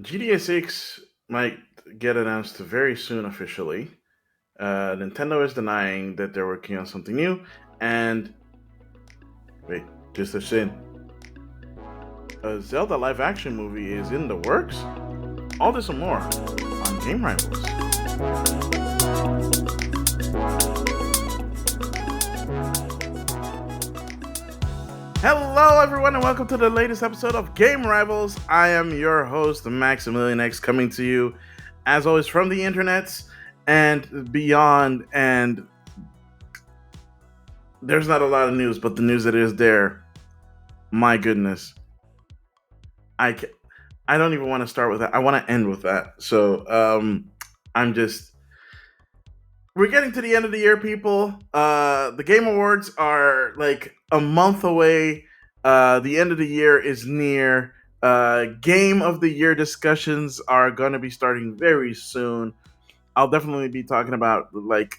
GTA 6 might get announced very soon officially. Nintendo is denying that they're working on something new. And wait, just a sin. A Zelda live action movie is in the works? All this and more on Game Rivals. Hello, everyone, and welcome to the latest episode of Game Rivals. I am your host, Maximilian X, coming to you, as always, from the internets and beyond. And there's not a lot of news, but the news that is there, my goodness, I ca- I don't even want to start with that. I want to end with that. I'm just we're getting to the end of the year, people. The Game Awards are like a month away. The end of the year is near. Game of the Year discussions are going to be starting very soon. I'll definitely be talking about like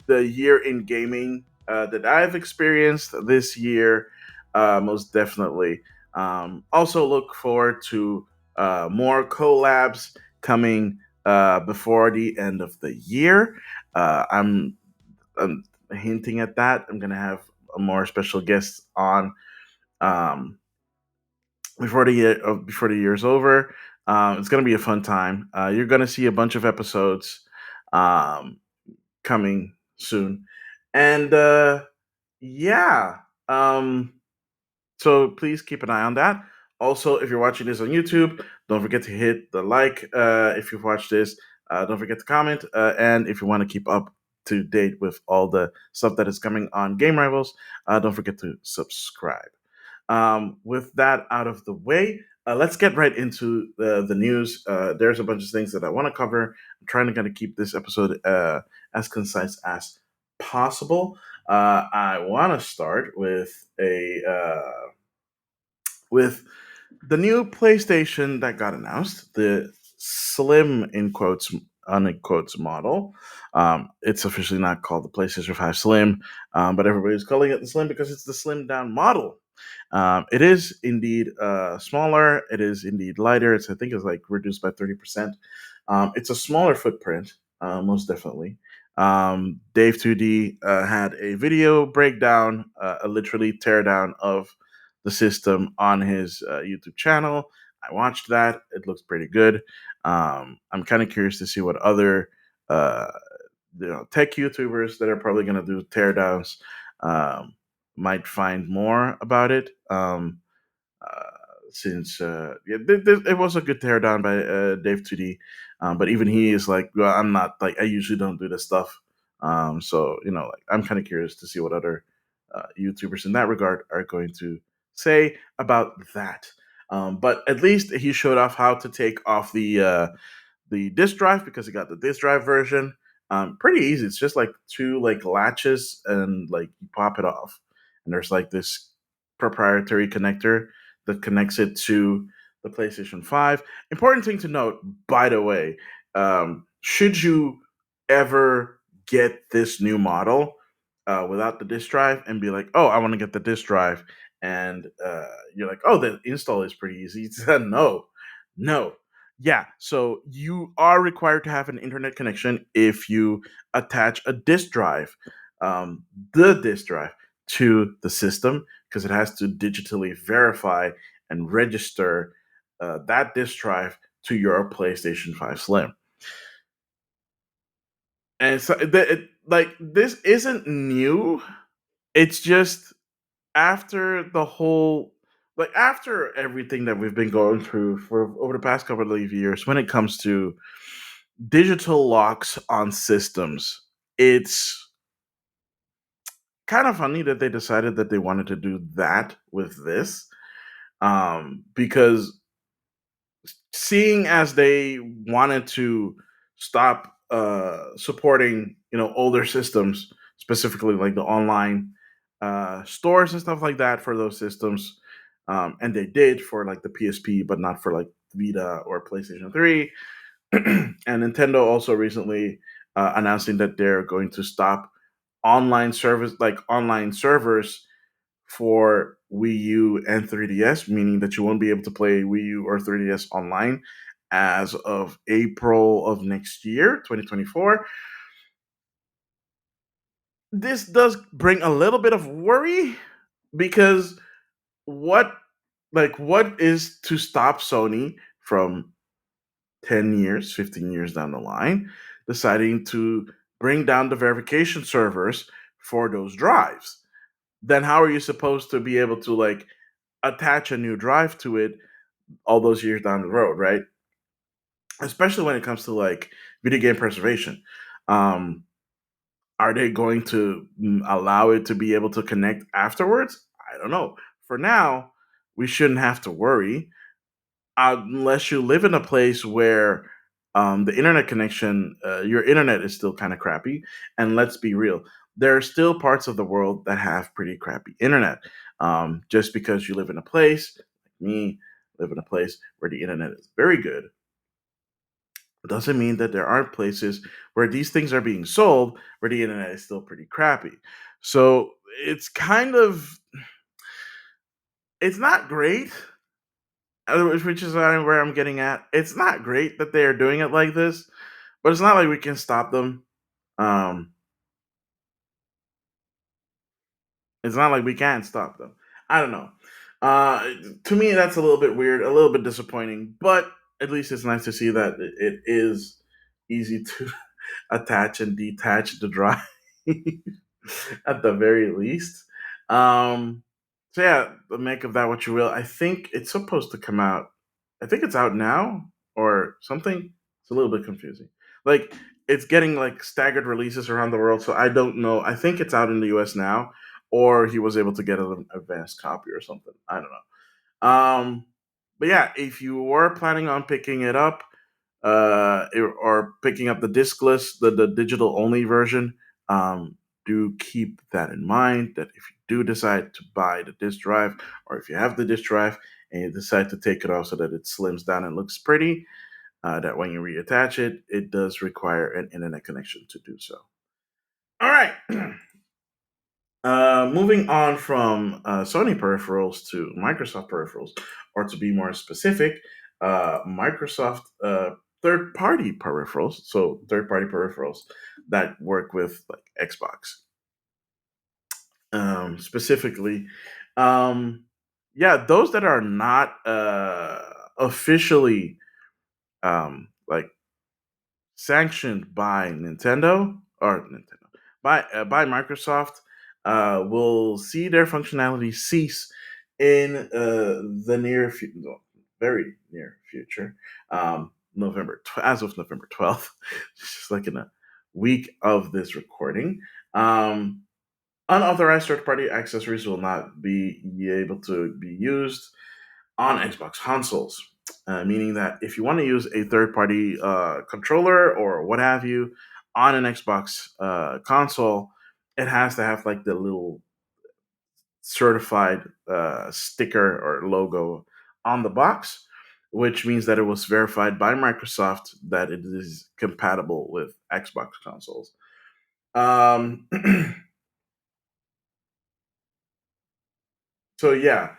the year in gaming that I've experienced this year, most definitely. Also, look forward to more collabs coming before the end of the year. I'm hinting at that. I'm gonna have a more special guest on um, before the year's over. It's gonna be a fun time. You're gonna see a bunch of episodes um, coming soon, and yeah. Um, so please keep an eye on that. Also, if you're watching this on YouTube, don't forget to hit the like. If you've watched this, don't forget to comment. And if you want to keep up to date with all the stuff that is coming on Game Rivals, don't forget to subscribe. With that out of the way, let's get right into the news. There's a bunch of things that I want to cover. I'm trying to kind of keep this episode as concise as possible. I want to start with the new PlayStation that got announced, the Slim in quotes unquotes model. It's officially not called the PlayStation 5 Slim, but everybody's calling it the Slim because it's the slim down model. It is indeed smaller. It is indeed lighter. I think it's like reduced by 30%. It's a smaller footprint, most definitely. Dave 2D had a video breakdown, a literally teardown of the system on his YouTube channel. I watched that. It looks pretty good. I'm kind of curious to see what other uh, tech YouTubers that are probably going to do teardowns um, might find more about it. Uh, since yeah, it was a good teardown by Dave 2D, but even he is like, well, I'm not like I usually don't do this stuff. So like I'm kind of curious to see what other YouTubers in that regard are going to say about that. But at least he showed off how to take off the disk drive because he got the disk drive version. Pretty easy. It's just like two like latches and like you pop it off, and there's like this proprietary connector that connects it to the PlayStation 5. Important thing to note, by the way, should you ever get this new model without the disk drive and be like, oh, I want to get the disk drive, and you're like, oh, the install is pretty easy. No, no. Yeah, so you are required to have an internet connection if you attach a disk drive, um, the disk drive, to the system because it has to digitally verify and register that disk drive to your PlayStation 5 Slim. And so, like, this isn't new. It's just after the whole, like, after everything that we've been going through for over the past couple of years, when it comes to digital locks on systems, it's kind of funny that they decided that they wanted to do that with this, because seeing as they wanted to stop supporting older systems, specifically like the online stores and stuff like that for those systems, and they did for like the PSP but not for like Vita or PlayStation 3. And Nintendo also recently announcing that they're going to stop online service like online servers for Wii U and 3DS, meaning that you won't be able to play Wii U or 3DS online as of April of next year, 2024. This does bring a little bit of worry because what what is to stop Sony from 10 years, 15 years down the line deciding to bring down the verification servers for those drives? Then how are you supposed to be able to attach a new drive to it all those years down the road, right? Especially when it comes to video game preservation. Um, are they going to allow it to be able to connect afterwards? I don't know. For now, we shouldn't have to worry unless you live in a place where the internet connection, your internet is still kind of crappy. And let's be real, there are still parts of the world that have pretty crappy internet. Just because you live in a place, like me, live in a place where the internet is very good, doesn't mean that there aren't places where these things are being sold where the internet is still pretty crappy. So it's kind of, it's not great, which is where I'm getting at. It's not great that they are doing it like this, but it's not like we can stop them. Um, it's not like we can stop them. I don't know. To me, that's a little bit weird, a little bit disappointing, but at least it's nice to see that it is easy to attach and detach the drive at the very least. Um, so yeah, make of that what you will. I think it's supposed to come out. I think it's out now or something. It's a little bit confusing. Like it's getting staggered releases around the world, so I don't know. I think it's out in the U.S. now, or he was able to get an advanced copy or something. I don't know. But yeah, if you were planning on picking it up, or picking up the discless, the digital only version, um, do keep that in mind. That if you do decide to buy the disk drive, or if you have the disk drive and you decide to take it off so that it slims down and looks pretty, that when you reattach it, it does require an internet connection to do so. All right. Moving on from Sony peripherals to Microsoft peripherals, or to be more specific, Microsoft third-party peripherals. So third-party peripherals that work with Xbox, specifically. Um, yeah, those that are not officially like sanctioned by Nintendo or Nintendo by Microsoft will see their functionality cease in the very near future. As of November 12th, just like in a week of this recording. Um, Unauthorized third-party accessories will not be able to be used on Xbox consoles, meaning that if you want to use a third party controller or what have you on an Xbox console, it has to have the little certified sticker or logo on the box, which means that it was verified by Microsoft that it is compatible with Xbox consoles. Um, So yeah,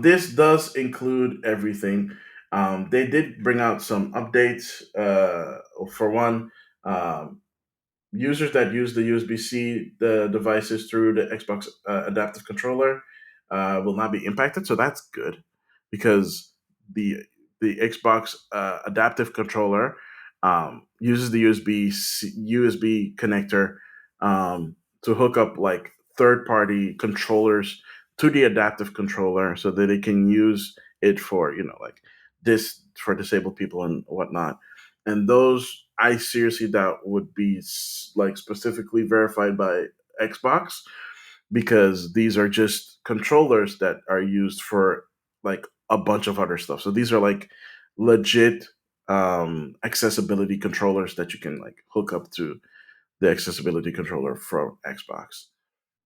this does include everything. They did bring out some updates. For one, um, users that use the USB-C the devices through the Xbox adaptive controller will not be impacted. So that's good because the the Xbox adaptive controller uses the USB connector to hook up third-party controllers to the adaptive controller so that it can use it for this for disabled people and whatnot. And those I seriously doubt would be specifically verified by Xbox because these are just controllers that are used for a bunch of other stuff. So these are legit accessibility controllers that you can hook up to the accessibility controller from Xbox.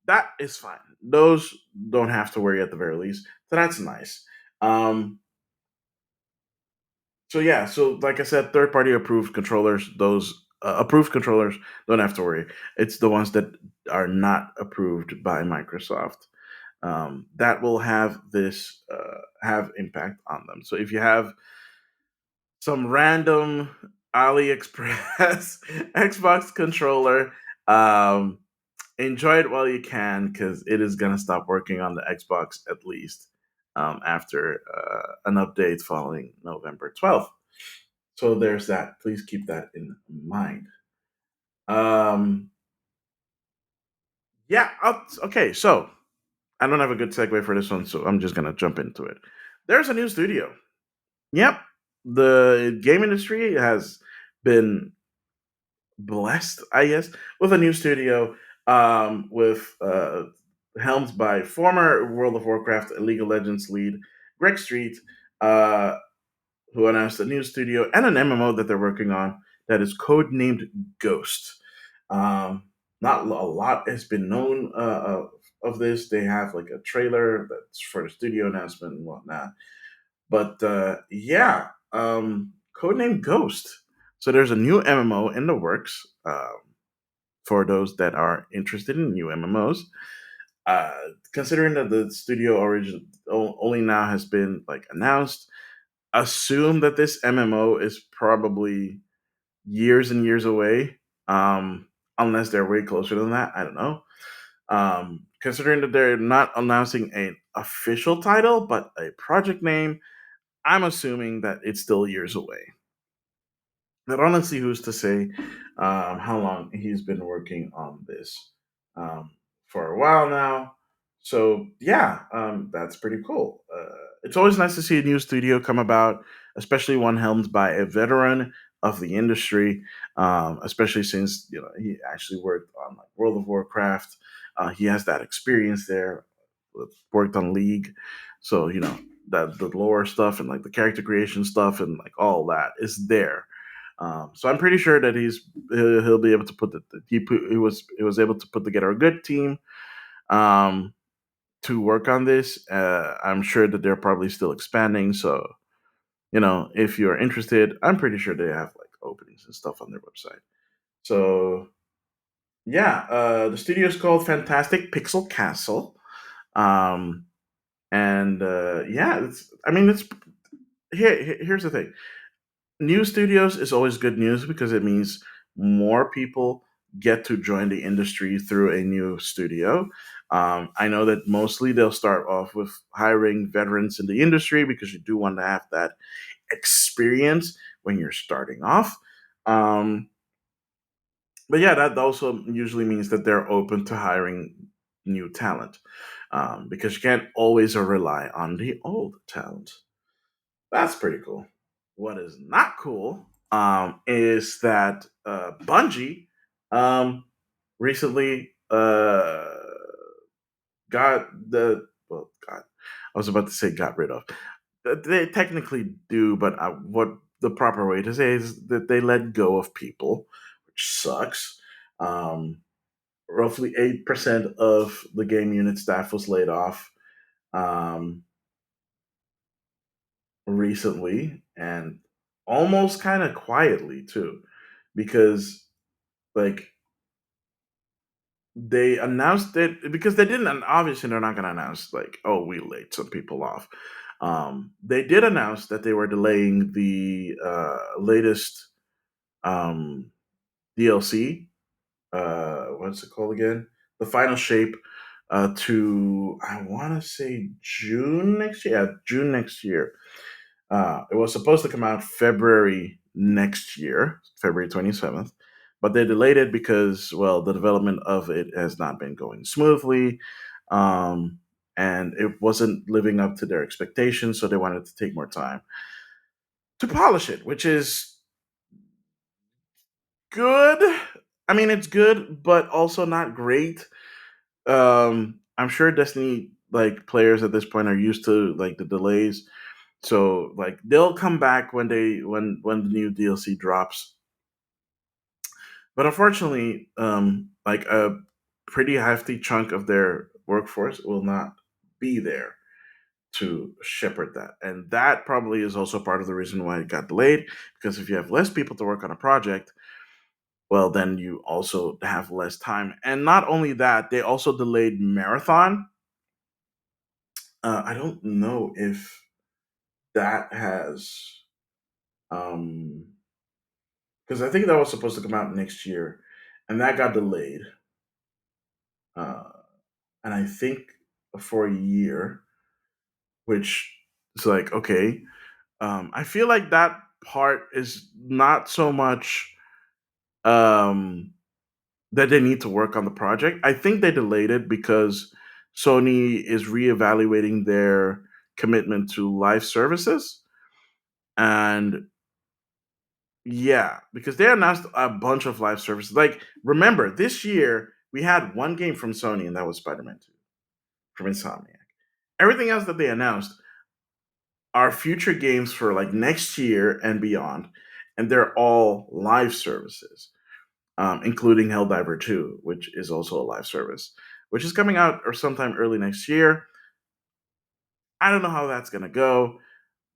That is fine. Those don't have to worry at the very least. So that's nice. Um, so yeah, so like I said, third party approved controllers, those approved controllers don't have to worry. It's the ones that are not approved by Microsoft. that will have impact on them. So if you have some random AliExpress Xbox controller, um, enjoy it while you can because it is going to stop working on the Xbox at least after an update following November 12th. So there's that. Please keep that in mind. Um, yeah. Okay. So I don't have a good segue for this one, so I'm just going to jump into it. There's a new studio. Yep. The game industry has been blessed, I guess, with a new studio with helmed by former World of Warcraft and League of Legends lead Greg Street, uh, who announced a new studio and an MMO that they're working on that is codenamed Ghost. Um, not a lot has been known of this. They have like a trailer that's for the studio announcement and whatnot. But yeah, codename Ghost. So there's a new MMO in the works for those that are interested in new MMOs. Uh, Considering that the studio origin only now has been like announced, assume that this MMO is probably years and years away, unless they're way closer than that. I don't know. Considering that they're not announcing an official title but a project name, I'm assuming that it's still years away. But honestly, who's to say how long he's been working on this for a while now? So yeah, that's pretty cool. It's always nice to see a new studio come about, especially one helmed by a veteran of the industry. Especially since he actually worked on like World of Warcraft. He has that experience there. Worked on League, so that the lore stuff and like the character creation stuff and like all that is there. So I'm pretty sure that he'll be able to he was able to put together a good team um, to work on this. I'm sure that they're probably still expanding. So if you're interested, I'm pretty sure they have like openings and stuff on their website. So yeah, the studio is called Fantastic Pixel Castle, um, and yeah, it's here's the thing. New studios is always good news because it means more people get to join the industry through a new studio. I know that mostly they'll start off with hiring veterans in the industry because you do want to have that experience when you're starting off. Um, but yeah, that also usually means that they're open to hiring new talent because you can't always rely on the old talent. That's pretty cool. What is not cool is that Bungie um, recently got the well, God, I was about to say got rid of. They technically do, but what the proper way to say is that they let go of people, which sucks. Um, Roughly 8% of the game unit staff was laid off. Um, Recently and almost kind of quietly too because like they announced it because they didn't and obviously they're not going to announce like, oh, we laid some people off. They did announce that they were delaying the latest um, DLC, what's it called again, the final shape, to I want to say June next year. Yeah, June next year. It was supposed to come out February next year, February 27th, but they delayed it because, well, the development of it has not been going smoothly. Um, and it wasn't living up to their expectations, so they wanted to take more time to polish it, which is good. I mean, it's good, but also not great. I'm sure Destiny like players at this point are used to like the delays. So like they'll come back when the new DLC drops. But unfortunately, like a pretty hefty chunk of their workforce will not be there to shepherd that. And that probably is also part of the reason why it got delayed. Because if you have less people to work on a project, well, then you also have less time. And not only that, they also delayed Marathon, I don't know if that has, um because I think that was supposed to come out next year, and that got delayed. Uh, and I think for a year, which is like okay. I feel like that part is not so much um, that they need to work on the project. I think they delayed it because Sony is reevaluating their commitment to live services. And yeah, because they announced a bunch of live services. Like, remember, this year we had one game from Sony, and that was Spider Man 2 from Insomniac. Everything else that they announced are future games for like next year and beyond, and they're all live services, including Helldiver 2, which is also a live service, which is coming out or sometime early next year. I don't know how that's gonna go,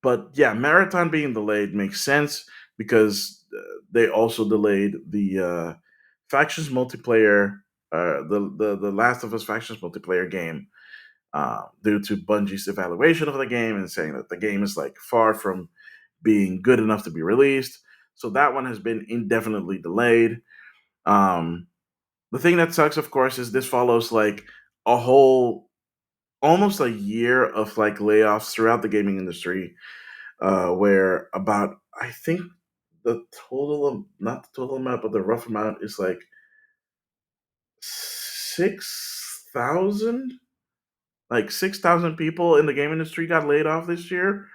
but yeah, Marathon being delayed makes sense because they also delayed the factions multiplayer, the Last of Us factions multiplayer game due to Bungie's evaluation of the game and saying that the game is like far from being good enough to be released. So that one has been indefinitely delayed. Um, the thing that sucks, of course, is this follows like a whole almost a year of like layoffs throughout the gaming industry, where about I think the total of not the total amount, but the rough amount is like 6,000, like 6,000 people in the game industry got laid off this year,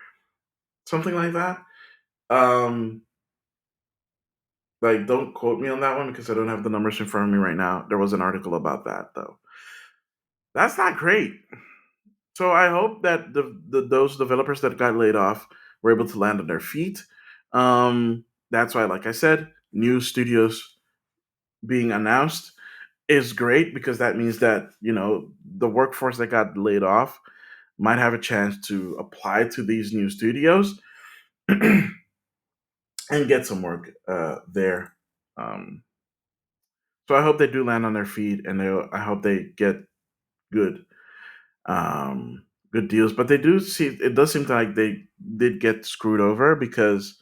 something like that. Um, like, don't quote me on that one because I don't have the numbers in front of me right now. There was an article about that though. That's not great. So I hope that those developers that got laid off were able to land on their feet. That's why, like I said, new studios being announced is great because that means that the workforce that got laid off might have a chance to apply to these new studios and get some work there. Um, so I hope they do land on their feet, and I hope they get good um, good deals. But they do see it does seem like they did get screwed over because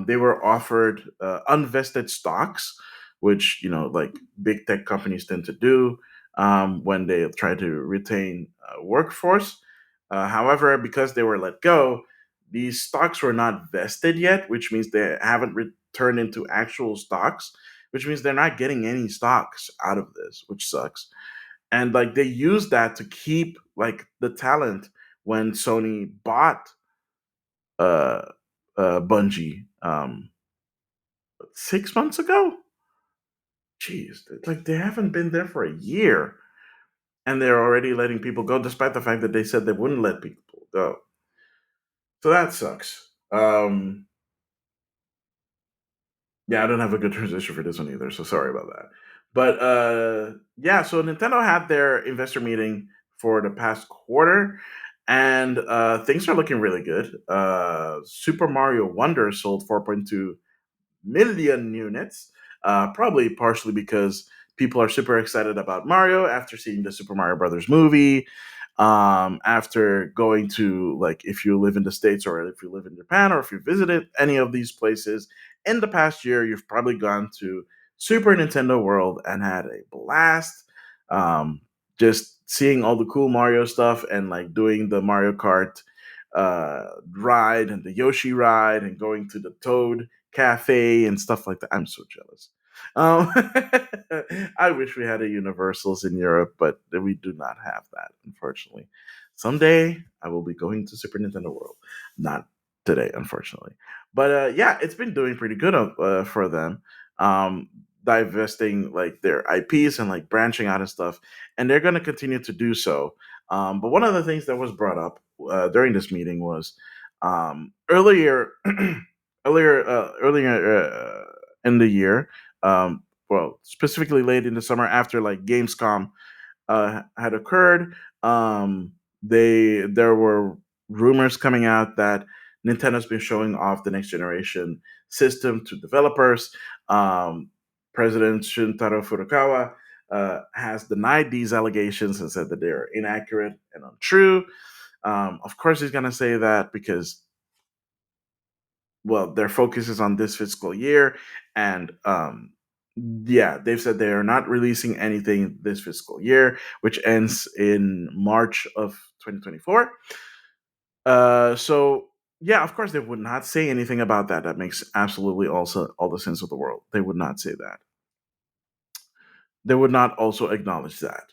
they were offered unvested stocks, which like big tech companies tend to do when they try to retain workforce. However, because they were let go, these stocks were not vested yet, which means they haven't turned into actual stocks, which means they're not getting any stocks out of this, which sucks. And like they used that to keep like the talent when Sony bought uh Bungie 6 months ago. Jeez, it's like they haven't been there for a year and they're already letting people go despite the fact that they said they wouldn't let people go. So that sucks. Yeah, I don't have a good transition for this one either, so sorry about that. But yeah, so Nintendo had their investor meeting for the past quarter, and things are looking really good. Super Mario Wonder sold 4.2 million units, probably partially because people are super excited about Mario after seeing the Super Mario Brothers movie. After going to, like, if you live in the States or if you live in Japan or if you visited any of these places in the past year, you've probably gone to Super Nintendo World and had a blast. Um, just seeing all the cool Mario stuff and like doing the Mario Kart ride and the Yoshi ride and going to the Toad Cafe and stuff like that. I'm so jealous. Um, I wish we had a Universals in Europe, but we do not have that, unfortunately. Someday I will be going to Super Nintendo World. Not today, unfortunately. But yeah, it's been doing pretty good for them. Divesting like their IPs and like branching out and stuff, and they're going to continue to do so. But one of the things that was brought up during this meeting was earlier, earlier in the year, well, specifically late in the summer after like Gamescom had occurred. There were rumors coming out that Nintendo's been showing off the next generation system to developers. Um, President Shintaro Furukawa has denied these allegations and said that they are inaccurate and untrue. Of course, he's gonna say that because, well, their focus is on this fiscal year, and yeah, they've said they are not releasing anything this fiscal year, which ends in March of 2024. So yeah, of course they would not say anything about that. That makes absolutely also all the sense of the world. They would not say that. They would not also acknowledge that.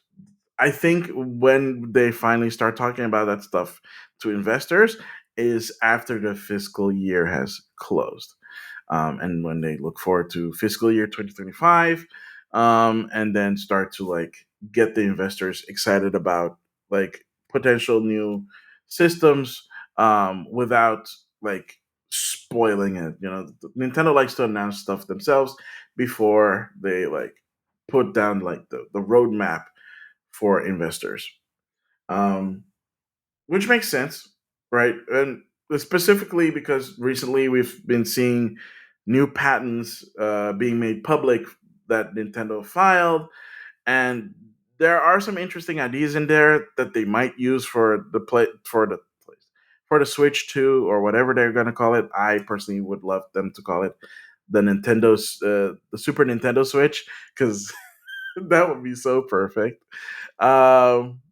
I think when they finally start talking about that stuff to investors is after the fiscal year has closed. And when they look forward to fiscal year 2025, and then start to like get the investors excited about like potential new systems, without like spoiling it. Nintendo likes to announce stuff themselves before they like put down like the roadmap for investors, um, which makes sense, right? And specifically because recently we've been seeing new patents being made public that Nintendo filed, and there are some interesting ideas in there that they might use for the Switch 2 or whatever they're going to call it. I personally would love them to call it the Super Nintendo Switch, because that would be so perfect. Um,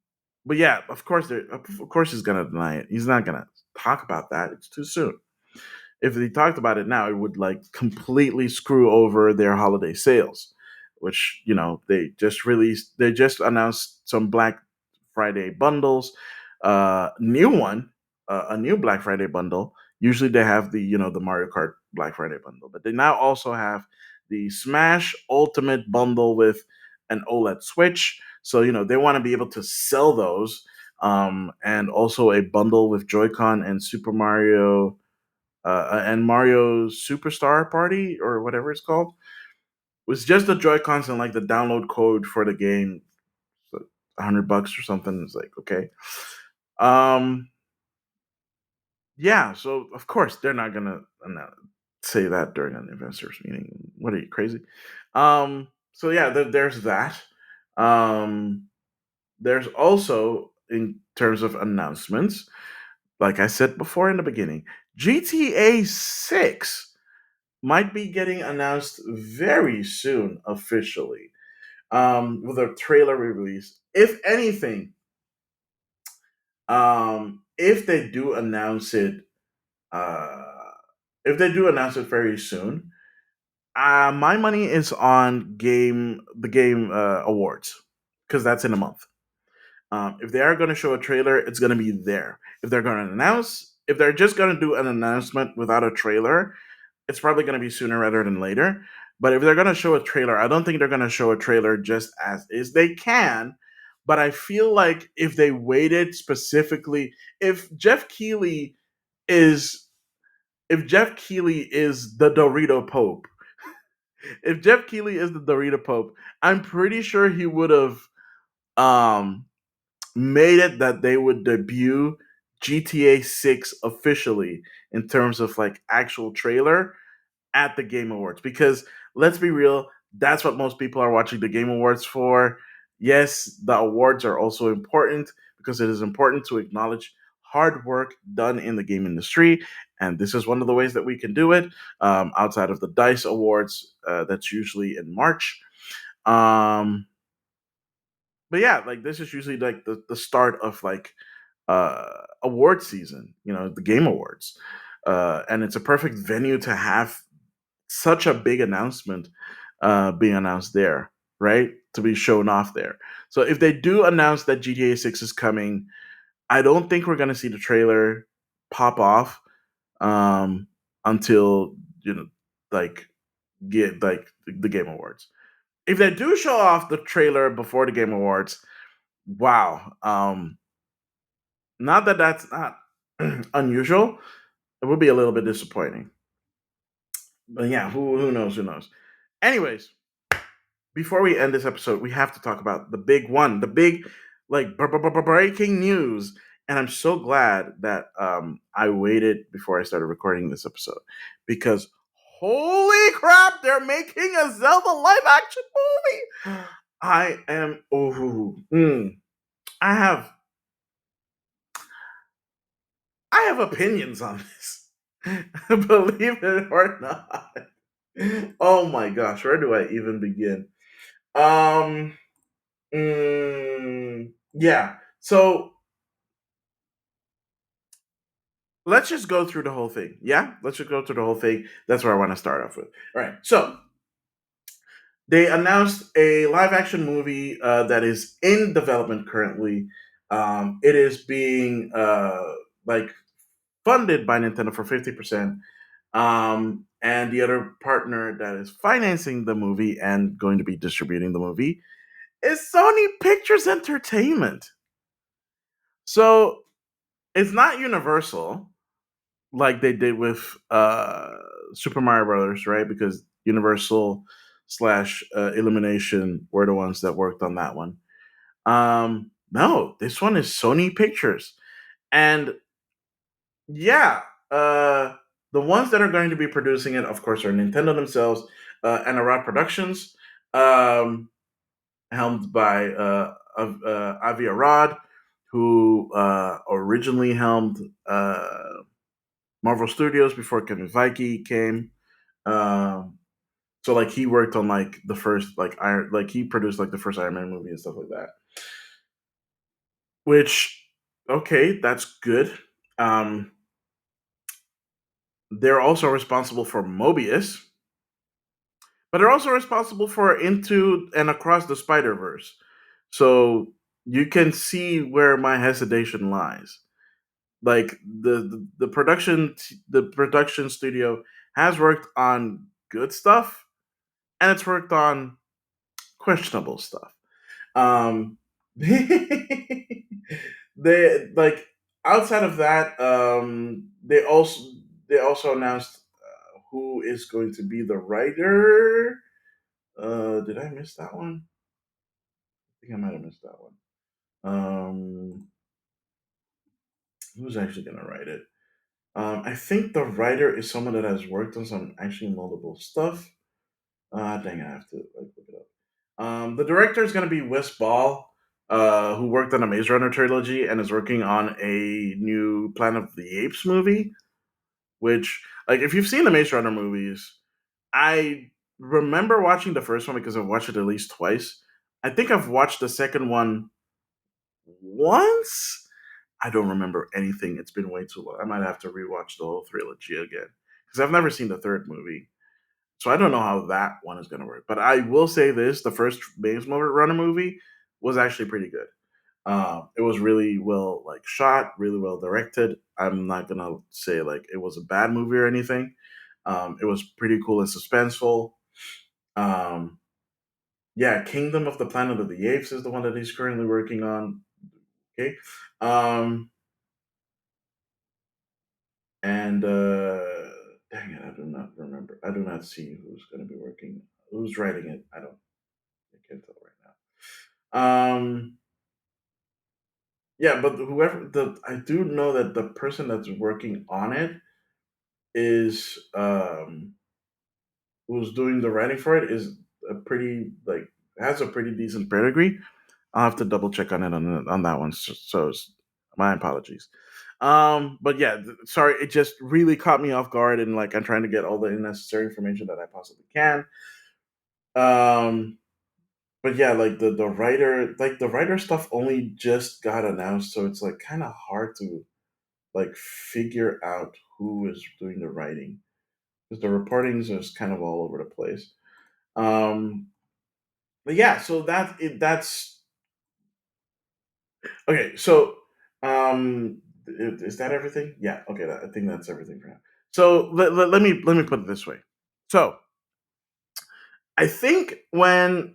but yeah, of course he's gonna deny it. He's not gonna talk about that. It's too soon. If he talked about it now, it would like completely screw over their holiday sales, which they just announced some Black Friday bundles, new one, a new Black Friday bundle. Usually they have the Mario Kart Black Friday bundle, but they now also have the Smash Ultimate bundle with an OLED Switch. So they want to be able to sell those, and also a bundle with Joy-Con and Mario Superstar Party or whatever it's called. It was just the Joy Cons and like the download code for the game, so $100 or something. It's like okay, um, yeah. So of course they're not gonna say that during an investors meeting. What are you crazy? So yeah, there's that. Um, there's also in terms of announcements, like I said before in the beginning, GTA 6 might be getting announced very soon officially, with a trailer release. If anything, if they do announce it, uh, if they do announce it very soon, my money is on the game awards, because that's in a month. If they are going to show a trailer, it's going to be there. If they're just going to do an announcement without a trailer, it's probably going to be sooner rather than later. But if they're going to show a trailer, I don't think they're going to show a trailer just as is. They can, but I feel like if they waited specifically, if Jeff Keighley is if Jeff Keighley is the Dorito Pope, if Jeff Keighley is the Dorito Pope, I'm pretty sure he would have um made it that they would debut GTA 6 officially in terms of like actual trailer at the Game Awards, because let's be real, that's what most people are watching the Game Awards for. Yes, the awards are also important because it is important to acknowledge hard work done in the game industry, and this is one of the ways that we can do it, outside of the Dice Awards, that's usually in March. Um, but yeah, like this is usually like the start of like award season, the Game Awards, and it's a perfect venue to have such a big announcement being announced there, right? To be shown off there. So if they do announce that GTA 6 is coming, I don't think we're going to see the trailer pop off, um, until, like, get like the Game Awards. If they do show off the trailer before the Game Awards, wow. Not that that's not unusual. It would be a little bit disappointing. But yeah, who knows? Who knows? Anyways, before we end this episode, we have to talk about the big one, the big like breaking news. And I'm so glad that I waited before I started recording this episode, because holy crap, they're making a Zelda live action movie. I am I have I have opinions on this. Believe it or not. Oh my gosh, where do I even begin? Um, yeah. So let's just go through the whole thing. Yeah, let's just go through the whole thing. That's where I want to start off with. All right. So they announced a live action movie that is in development currently. It is being like funded by Nintendo for 50%. And the other partner that is financing the movie and going to be distributing the movie is Sony Pictures Entertainment. So it's not Universal like they did with Super Mario Brothers, right? Because Universal slash Illumination were the ones that worked on that one. No, this one is Sony Pictures, and yeah, the ones that are going to be producing it, of course, are Nintendo themselves, and Arad Productions, um, helmed by Avi Arad, who originally helmed Marvel Studios before Kevin Feige came. Um, so like he worked on like the first like Iron, like he produced like the first Iron Man movie and stuff like that. Which, okay, that's good. Um, they're also responsible for Mobius, but they're also responsible for Into and Across the Spider Verse. So you can see where my hesitation lies. Like the production studio has worked on good stuff, and it's worked on questionable stuff. Um, they like outside of that, they also announced who is going to be the writer. Did I miss that one? I think I might have missed that one. Who's actually going to write it? I think the writer is someone that has worked on some actually multiple stuff. Dang, I have to like look it up. The director is going to be Wes Ball, who worked on the Maze Runner trilogy and is working on a new Planet of the Apes movie. Which, like, if you've seen the Maze Runner movies, I remember watching the first one because I've watched it at least twice. I think I've watched the second one once. I don't remember anything. It's been way too long. I might have to rewatch the whole trilogy again because I've never seen the third movie. So I don't know how that one is going to work. But I will say this: the first Maze Runner movie was actually pretty good. It was really well like shot, really well directed. I'm not gonna say like it was a bad movie or anything. It was pretty cool and suspenseful. Um, yeah, Kingdom of the Planet of the Apes is the one that he's currently working on. Okay, um, and dang it, I do not remember. I do not see who's going to be working, who's writing it. I can't tell right now. Yeah, but whoever the I do know that the person that's working on it is who's doing the writing for it is a pretty like has a pretty decent pedigree. I'll have to double check on it on that one. My apologies. But yeah, sorry, it just really caught me off guard, and like I'm trying to get all the necessary information that I possibly can. Um, but yeah, like the writer stuff only just got announced, so it's like kind of hard to like figure out who is doing the writing because the reportings is kind of all over the place. Um, but yeah, so that's okay. So is that everything? Yeah. Okay. I think that's everything for now. So let me put it this way. So I think when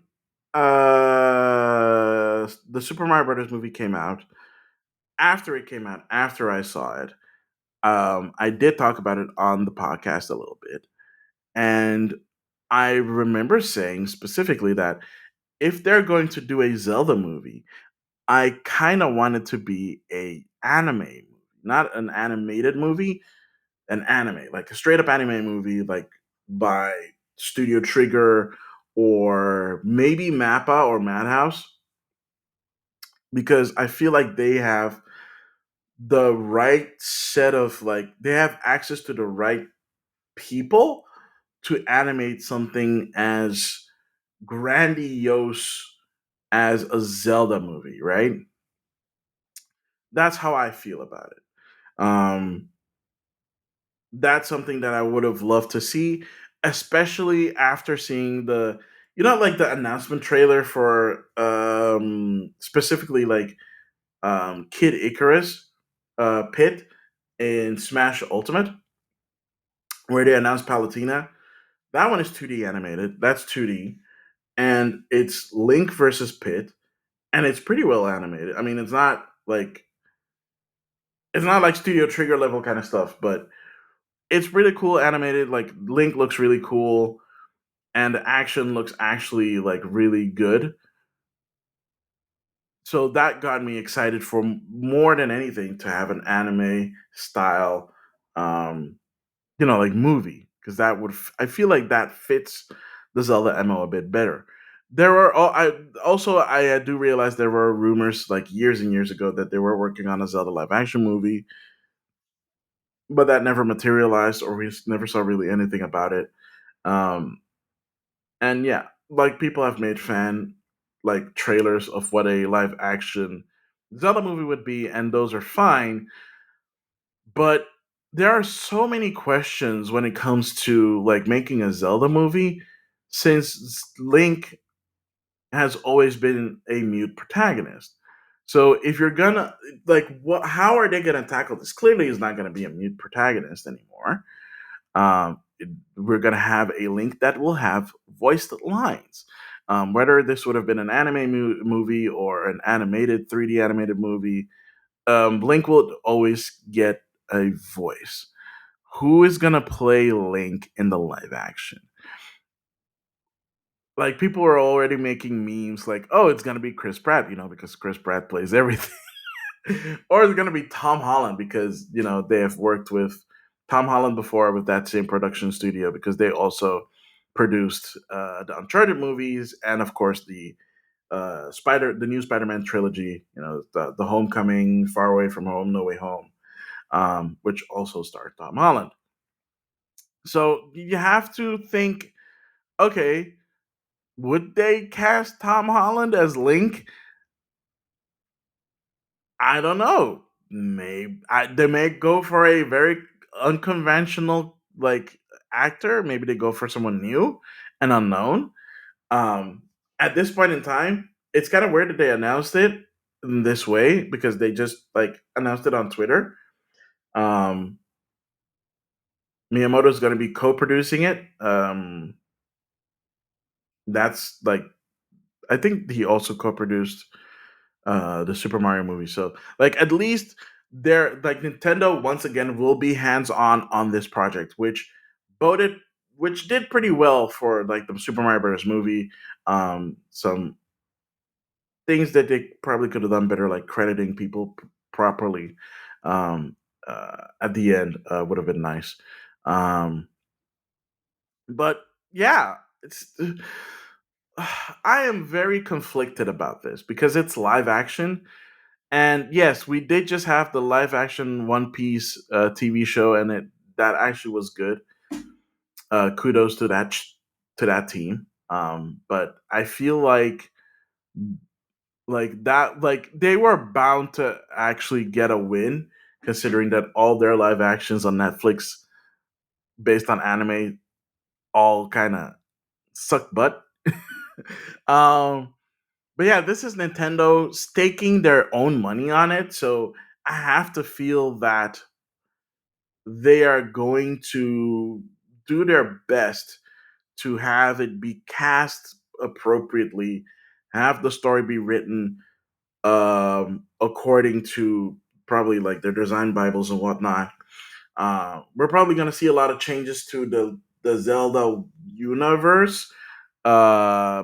the Super Mario Brothers movie came out, after I saw it, I did talk about it on the podcast a little bit, and I remember saying specifically that if they're going to do a Zelda movie, I kind of want it to be a anime movie, not an animated movie, an anime, like a straight up anime movie, like by Studio Trigger or maybe Mappa or Madhouse, because I feel like they have the right set of, like, they have access to the right people to animate something as grandiose as a Zelda movie, right? That's how I feel about it. That's something that I would have loved to see, especially after seeing the, like the announcement trailer for specifically like Kid Icarus Pit in Smash Ultimate, where they announced Palutena. That one is 2D animated. That's 2D, and it's Link versus Pit, and it's pretty well animated. I mean, it's not like Studio Trigger level kind of stuff, but it's really cool animated. Like Link looks really cool, and the action looks actually like really good. So that got me excited for more than anything to have an anime style, um, like movie, because I feel like that fits the Zelda MO a bit better. There were I also I do realize there were rumors like years and years ago that they were working on a Zelda live action movie, but that never materialized, or we never saw really anything about it. Um, and yeah, like people have made fan like trailers of what a live action Zelda movie would be, and those are fine. But there are so many questions when it comes to like making a Zelda movie, since Link has always been a mute protagonist. So if you're gonna, like, what? How are they gonna tackle this? Clearly, he's not gonna be a mute protagonist anymore. We're going to have a Link that will have voiced lines. Whether this would have been an anime movie or an animated 3D animated movie, Link will always get a voice. Who is going to play Link in the live action? Like, people are already making memes like, oh, it's going to be Chris Pratt, because Chris Pratt plays everything. Or it's going to be Tom Holland, because they have worked with Tom Holland before with that same production studio, because they also produced the Uncharted movies, and of course the new Spider-Man trilogy, the Homecoming, Far Away from Home, No Way Home, which also starred Tom Holland. So you have to think, okay, would they cast Tom Holland as Link? I don't know. They may go for a very unconventional like actor. Maybe they go for someone new and unknown. Um, at this point in time, it's kind of weird that they announced it in this way, because they just like announced it on Twitter. Um, Miyamoto's going to be co-producing it. That's like, I think he also co-produced the Super Mario movie. So like at least they're like, Nintendo once again will be hands on this project, boded which did pretty well for like the Super Mario Bros. Movie. Some things that they probably could have done better, like crediting people properly at the end, would have been nice. Um, but yeah, it's. I am very conflicted about this because it's live action. And yes, we did just have the live action One Piece TV show, and that actually was good. Kudos to that team. But I feel like that, like they were bound to actually get a win, considering that all their live actions on Netflix based on anime all kind of suck butt. um, but yeah, this is Nintendo staking their own money on it, so I have to feel that they are going to do their best to have it be cast appropriately, have the story be written according to probably like their design bibles and whatnot. We're probably going to see a lot of changes to the Zelda universe.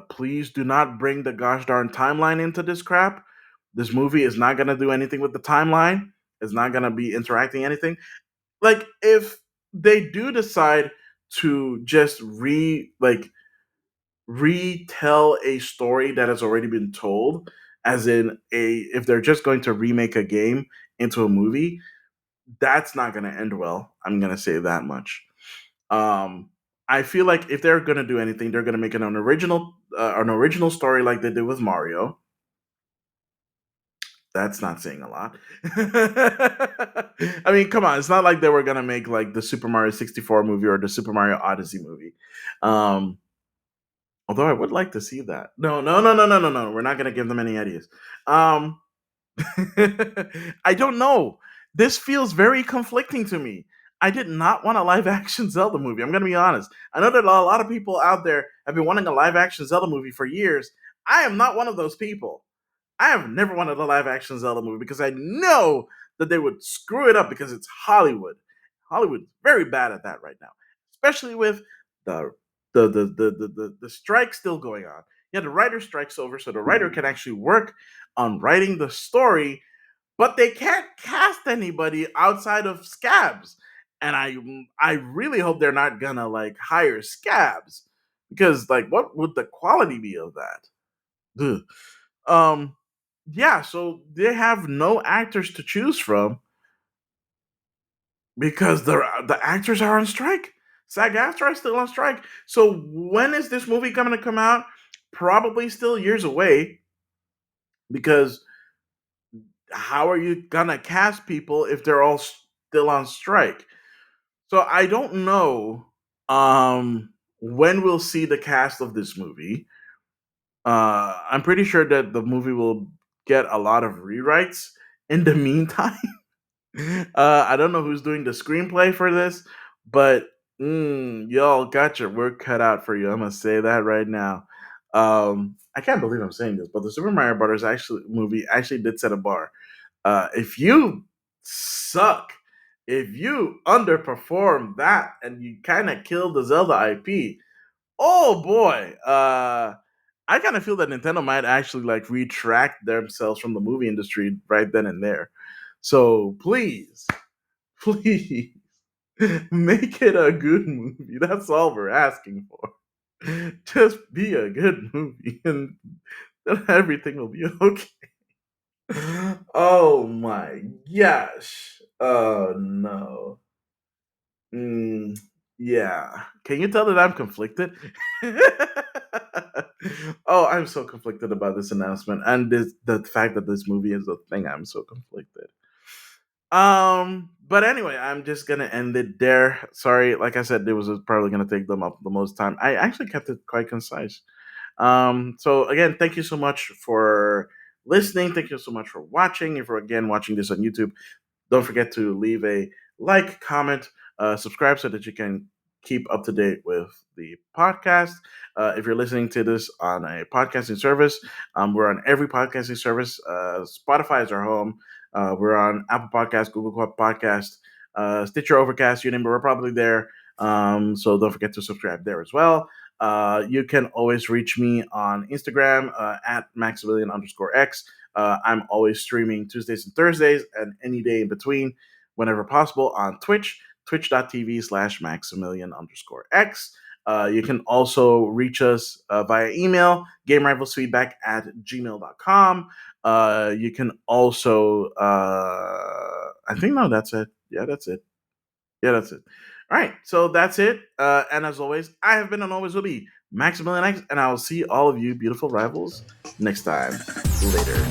Please do not bring the gosh darn timeline into this crap. This movie is not going to do anything with the timeline. It's not going to be interacting anything. Like, if they do decide to just retell a story that has already been told, as in, a if they're just going to remake a game into a movie, that's not going to end well. I'm going to say that much. Um, I feel like if they're going to do anything, they're going to make it an original story like they did with Mario. That's not saying a lot. I mean, come on, it's not like they were going to make like the Super Mario 64 movie or the Super Mario Odyssey movie. Um, although I would like to see that. No, no, no, no, no, no, no. We're not going to give them any ideas. Um, I don't know. This feels very conflicting to me. I did not want a live action Zelda movie. I'm going to be honest. I know that a lot of people out there have been wanting a live action Zelda movie for years. I am not one of those people. I have never wanted a live action Zelda movie because I know that they would screw it up because it's Hollywood. Hollywood's very bad at that right now, especially with the the strike still going on. Yeah, the writer strike's over, so the writer can actually work on writing the story, but they can't cast anybody outside of Scabs. And I really hope they're not gonna like hire Scabs because like what would the quality be of that? Ugh. Um, yeah, so they have no actors to choose from because the actors are on strike. SAG-AFTRA is still on strike. So when is this movie going to come out? Probably still years away because how are you gonna cast people if they're all still on strike? So I don't know when we'll see the cast of this movie. I'm pretty sure that the movie will get a lot of rewrites in the meantime. I don't know who's doing the screenplay for this, but y'all got your work cut out for you. I'm gonna say that right now. I can't believe I'm saying this, but the Super Mario Brothers actually movie actually did set a bar. If you suck, if you underperform that, and you kind of kill the Zelda IP, oh boy, I kind of feel that Nintendo might actually like retract themselves from the movie industry right then and there. So please, please make it a good movie. That's all we're asking for. Just be a good movie, and then everything will be okay. Oh my gosh. Oh no. Mm, yeah. Can you tell that I'm conflicted? Oh, I'm so conflicted about this announcement and the fact that this movie is a thing. I'm so conflicted. But anyway, I'm just gonna end it there. Sorry, like I said, it was probably gonna take them up the most time. I actually kept it quite concise. So again, thank you so much for listening. Thank you so much for watching. If you're again watching this on YouTube, don't forget to leave a like, comment, subscribe so that you can keep up to date with the podcast. If you're listening to this on a podcasting service, we're on every podcasting service. Spotify is our home. We're on Apple Podcast, Google Podcast, Stitcher, Overcast, you name it, we're probably there. So don't forget to subscribe there as well. You can always reach me on Instagram at Maximilian_X. I'm always streaming Tuesdays and Thursdays and any day in between whenever possible on Twitch, twitch.tv/Maximilian_X. You can also reach us via email, gamerivalsfeedback@gmail.com. You can also, I think, no, that's it. Yeah, that's it. Yeah, that's it. All right, so that's it. And as always, I have been and always will be Maximilian X, and I will see all of you beautiful rivals next time. Later.